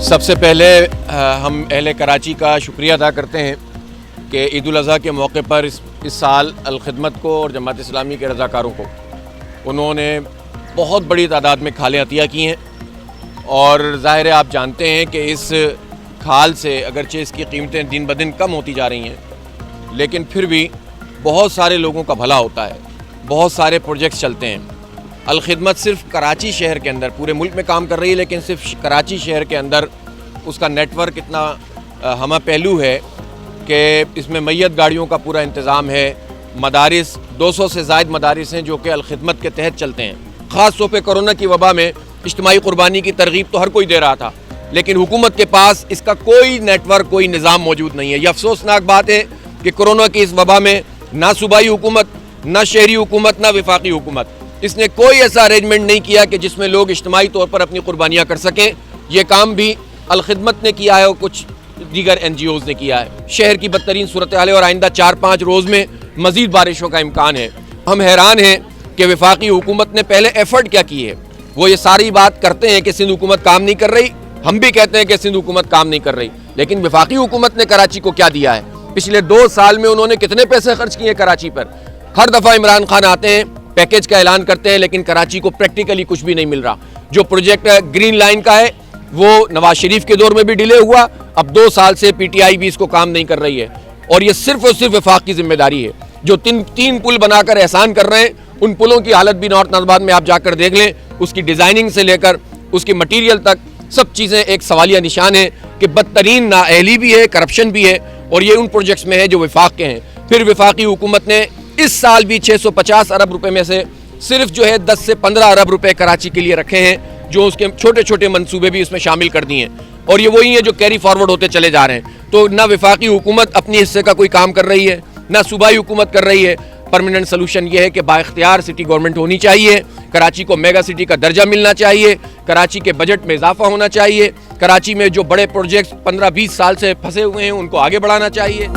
سب سے پہلے ہم اہل کراچی کا شکریہ ادا کرتے ہیں کہ عید الاضحیٰ کے موقع پر اس سال الخدمت کو اور جماعت اسلامی کے رضاکاروں کو انہوں نے بہت بڑی تعداد میں کھالیں عطیہ کی ہیں، اور ظاہر ہے آپ جانتے ہیں کہ اس کھال سے اگرچہ اس کی قیمتیں دن بدن کم ہوتی جا رہی ہیں، لیکن پھر بھی بہت سارے لوگوں کا بھلا ہوتا ہے، بہت سارے پروجیکٹس چلتے ہیں۔ الخدمت صرف کراچی شہر کے اندر پورے ملک میں کام کر رہی ہے، لیکن صرف کراچی شہر کے اندر اس کا نیٹ ورک اتنا ہمہ پہلو ہے کہ اس میں میت گاڑیوں کا پورا انتظام ہے۔ مدارس 200 سے زائد مدارس ہیں جو کہ الخدمت کے تحت چلتے ہیں۔ خاص طور پہ کورونا کی وبا میں اجتماعی قربانی کی ترغیب تو ہر کوئی دے رہا تھا، لیکن حکومت کے پاس اس کا کوئی نیٹ ورک، کوئی نظام موجود نہیں ہے۔ یہ افسوسناک بات ہے کہ کورونا کی اس وبا میں نہ صوبائی حکومت، نہ شہری حکومت، نہ وفاقی حکومت اس نے کوئی ایسا ارینجمنٹ نہیں کیا کہ جس میں لوگ اجتماعی طور پر اپنی قربانیاں کر سکیں۔ یہ کام بھی الخدمت نے کیا ہے اور کچھ دیگر NGOs نے کیا ہے۔ شہر کی بدترین صورتحال ہے اور آئندہ 4-5 روز میں مزید بارشوں کا امکان ہے۔ ہم حیران ہیں کہ وفاقی حکومت نے پہلے ایفرٹ کیا کی ہے۔ وہ یہ ساری بات کرتے ہیں کہ سندھ حکومت کام نہیں کر رہی، ہم بھی کہتے ہیں کہ سندھ حکومت کام نہیں کر رہی، لیکن وفاقی حکومت نے کراچی کو کیا دیا ہے؟ پچھلے 2 سال میں انہوں نے کتنے پیسے خرچ کیے کراچی پر؟ ہر دفعہ عمران خان آتے ہیں، پیکیج کا اعلان کرتے ہیں، لیکن کراچی کو پریکٹیکلی کچھ بھی نہیں مل رہا۔ جو پروجیکٹ گرین لائن کا ہے وہ نواز شریف کے دور میں بھی ڈیلے ہوا، اب 2 سال سے PTI بھی اس کو کام نہیں کر رہی ہے، اور یہ صرف اور صرف وفاق کی ذمہ داری ہے۔ جو تین پل بنا کر احسان کر رہے ہیں، ان پلوں کی حالت بھی نارتھ نازباد میں آپ جا کر دیکھ لیں، اس کی ڈیزائننگ سے لے کر اس کی مٹیریل تک سب چیزیں ایک سوالیہ نشان ہے کہ بدترین نااہلی بھی ہے، کرپشن بھی ہے، اور یہ ان پروجیکٹس میں ہے جو وفاق کے ہیں۔ پھر وفاقی حکومت نے اس سال بھی 650 ارب روپے میں سے صرف جو ہے 10 سے 15 ارب روپے کراچی کے لیے رکھے ہیں، جو اس کے چھوٹے چھوٹے منصوبے بھی اس میں شامل کر دیے ہیں، اور یہ وہی ہیں جو کیری فارورڈ ہوتے چلے جا رہے ہیں۔ تو نہ وفاقی حکومت اپنی حصے کا کوئی کام کر رہی ہے، نہ صوبائی حکومت کر رہی ہے۔ پرماننٹ سلوشن یہ ہے کہ بااختیار سٹی گورنمنٹ ہونی چاہیے، کراچی کو میگا سٹی کا درجہ ملنا چاہیے، کراچی کے بجٹ میں اضافہ ہونا چاہیے، کراچی میں جو بڑے پروجیکٹس 15-20 سال سے پھنسے ہوئے ہیں ان کو آگے بڑھانا چاہیے۔